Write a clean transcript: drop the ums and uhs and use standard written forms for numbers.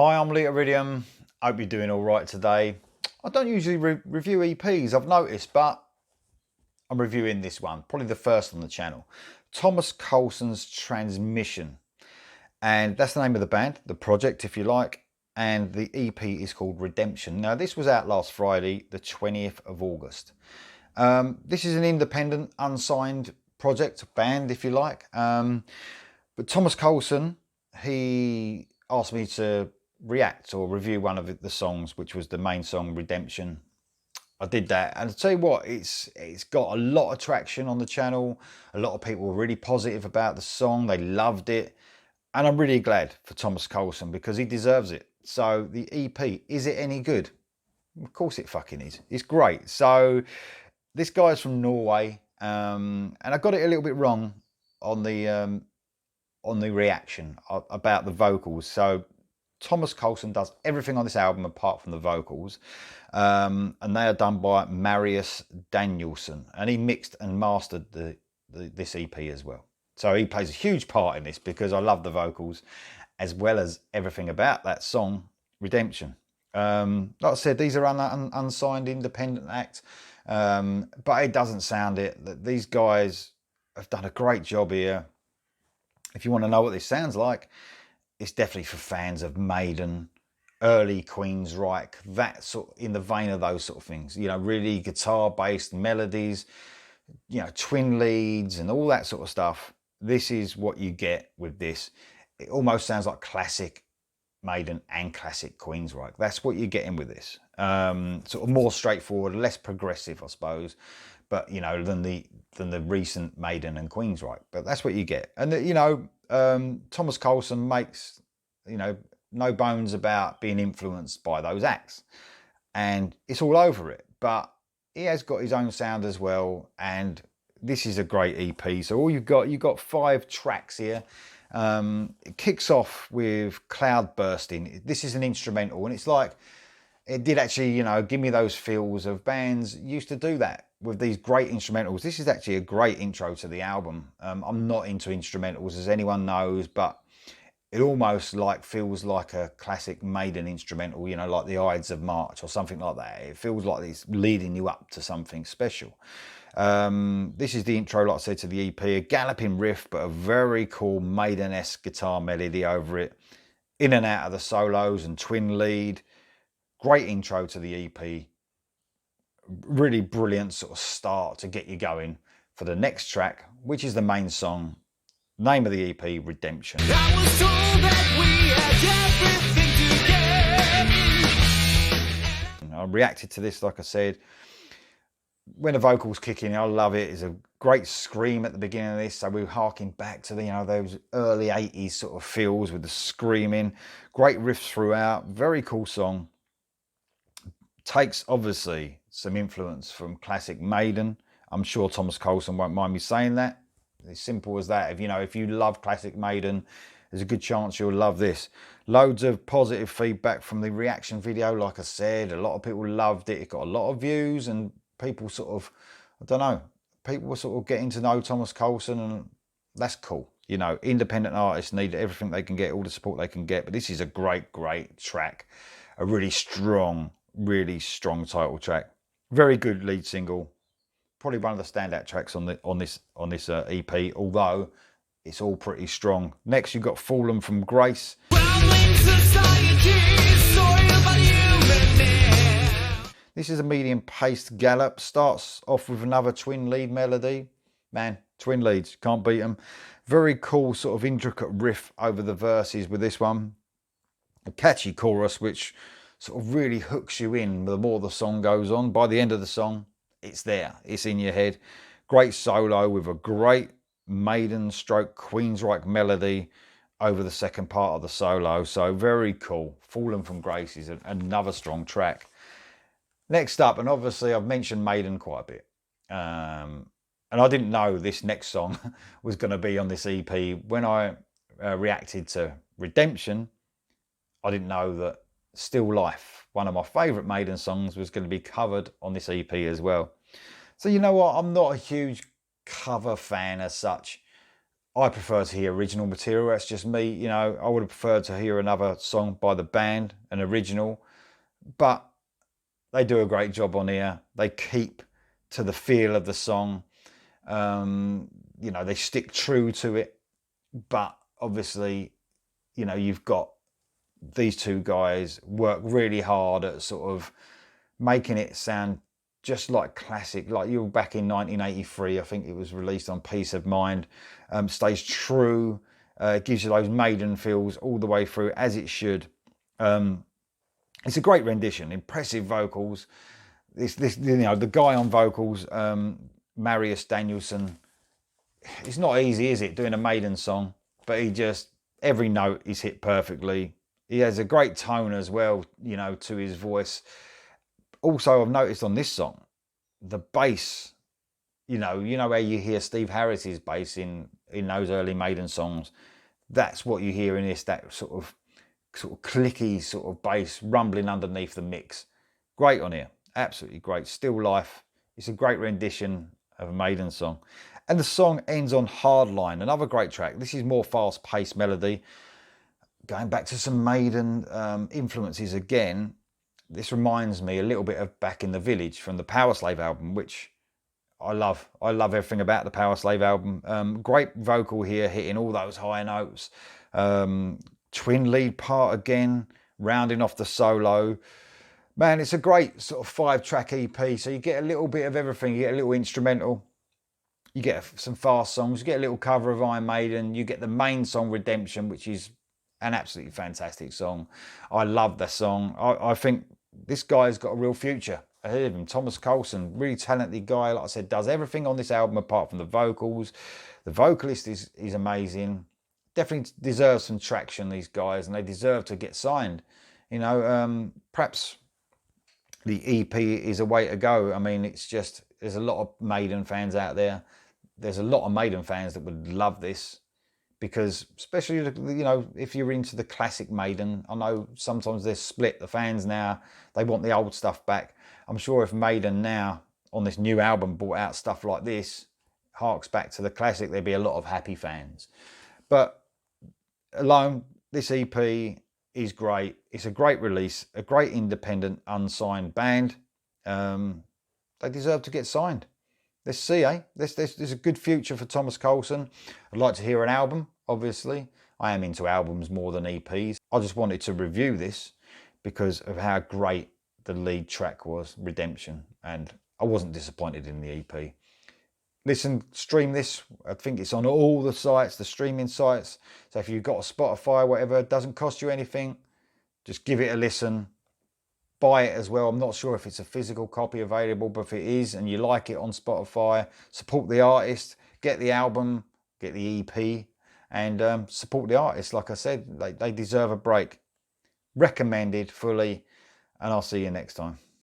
Hi, I'm Lita Iridium. Hope you're doing all right today. I don't usually review EPs, I've noticed, but I'm reviewing this one, probably the first on the channel. Thomas Carlsen's Transmission. And that's the name of the band, the project, if you like. And the EP is called Redemption. Now, this was out last Friday, the 20th of August. This is an independent, unsigned project, band, if you like. But Thomas Carlsen, he asked me to react or review one of the songs, which was the main song, Redemption. I did that, and I'll tell you what, it's got a lot of traction on the channel. A lot of people were really positive about the song. They loved it, and I'm really glad for Thomas Carlsen because he deserves it. So the EP, is it any good? Of course it fucking is. It's great. So this guy's from Norway, and I got it a little bit wrong on the reaction about the vocals. So Thomas Carlsen does everything on this album apart from the vocals, and they are done by Marius Danielsen, and he mixed and mastered this EP as well. So he plays a huge part in this because I love the vocals as well as everything about that song, Redemption. Like I said, these are unsigned independent acts, but it doesn't sound it. These guys have done a great job here. If you want to know what this sounds like, it's definitely for fans of Maiden, early Queensryche, that sort, in the vein of those sort of things. You know, really guitar-based melodies, you know, twin leads and all that sort of stuff. This is what you get with this. It almost sounds like classic Maiden and classic Queensryche. That's what you're getting with this. Sort of more straightforward, less progressive, I suppose, but you know, than the recent Maiden and Queensryche. But that's what you get. And you know, Thomas Carlsen makes, you know, no bones about being influenced by those acts, and it's all over it. But he has got his own sound as well, and this is a great EP. So all you've got 5 tracks here. It kicks off with Cloud Bursting. This is an instrumental, and it's like, it did actually, you know, give me those feels of bands used to do that with these great instrumentals. This is actually a great intro to the album. I'm not into instrumentals, as anyone knows, but it almost like feels like a classic Maiden instrumental, you know, like the Ides of March or something like that. It feels like it's leading you up to something special. This is the intro, like I said, to the EP, a galloping riff, but a very cool Maiden-esque guitar melody over it, in and out of the solos and twin lead. Great intro to the EP, really brilliant sort of start to get you going for the next track, which is the main song, name of the EP, Redemption. I was told that we had everything to get. I reacted to this, like I said. When the vocals kick in, I love it. It's a great scream at the beginning of this, so we're harking back to the, you know, those early 80s sort of feels with the screaming. Great riffs throughout, very cool song. Takes obviously some influence from classic Maiden. I'm sure Thomas Carlsen won't mind me saying that. It's simple as that. If you love classic Maiden, there's a good chance you'll love this. Loads of positive feedback from the reaction video. Like I said, a lot of people loved it. It got a lot of views, and people sort of, I don't know, people were sort of getting to know Thomas Carlsen, and that's cool. You know, independent artists need everything they can get, all the support they can get. But this is a great, great track. A really strong title track. Very good lead single. Probably one of the standout tracks on this EP, although it's all pretty strong. Next, you've got Fallen from Grace. This is a medium-paced gallop. Starts off with another twin lead melody. Man, twin leads, can't beat them. Very cool sort of intricate riff over the verses with this one. A catchy chorus, which sort of really hooks you in the more the song goes on. By the end of the song, it's there. It's in your head. Great solo with a great Maiden stroke Queensryche melody over the second part of the solo. So very cool. Fallen from Grace is another strong track. Next up, and obviously I've mentioned Maiden quite a bit. And I didn't know this next song was going to be on this EP. When I reacted to Redemption, I didn't know that Still Life, one of my favourite Maiden songs, was going to be covered on this EP as well. So you know what, I'm not a huge cover fan as such. I prefer to hear original material. That's just me. You know, I would have preferred to hear another song by the band, an original. But they do a great job on here. They keep to the feel of the song. You know, they stick true to it. But obviously, you know, you've got these two guys work really hard at sort of making it sound just like classic. Like you were back in 1983, I think it was released on Peace of Mind. Stays true, gives you those Maiden feels all the way through as it should. It's a great rendition, impressive vocals. This you know, the guy on vocals, Marius Danielson. It's not easy, is it, doing a Maiden song? But he just, every note is hit perfectly. He has a great tone as well, you know, to his voice. Also, I've noticed on this song, the bass, you know where you hear Steve Harris's bass in those early Maiden songs. That's what you hear in this, that sort of clicky sort of bass rumbling underneath the mix. Great on here, absolutely great. Still Life. It's a great rendition of a Maiden song. And the song ends on Hardline, another great track. This is more fast-paced melody. Going back to some Maiden influences again, this reminds me a little bit of Back in the Village from the Powerslave album, which I love. I love everything about the Powerslave album. Great vocal here, hitting all those high notes. Twin lead part again, rounding off the solo. Man, it's a great sort of 5-track EP. So you get a little bit of everything. You get a little instrumental. You get some fast songs. You get a little cover of Iron Maiden. You get the main song, Redemption, which is an absolutely fantastic song. I love the song. I think this guy's got a real future ahead of him. Thomas Carlsen, really talented guy. Like I said, does everything on this album apart from the vocals. The vocalist is amazing. Definitely deserves some traction, these guys, and they deserve to get signed. You know, perhaps the EP is a way to go. I mean, it's just, there's a lot of Maiden fans out there. There's a lot of Maiden fans that would love this, because especially, you know, if you're into the classic Maiden, I know sometimes they're split. The fans now, they want the old stuff back. I'm sure if Maiden now on this new album brought out stuff like this, harks back to the classic, there'd be a lot of happy fans. But alone, this EP is great. It's a great release, a great independent, unsigned band. They deserve to get signed. Let's see, eh? There's a good future for Thomas Carlsen. I'd like to hear an album, obviously. I am into albums more than EPs. I just wanted to review this because of how great the lead track was, Redemption, and I wasn't disappointed in the EP. Listen, stream this. I think it's on all the sites, the streaming sites. So if you've got a Spotify, whatever, it doesn't cost you anything. Just give it a listen. Buy it as well. I'm not sure if it's a physical copy available, but if it is and you like it on Spotify, support the artist, get the album, get the EP, and support the artist. Like I said, they deserve a break. Recommended fully, and I'll see you next time.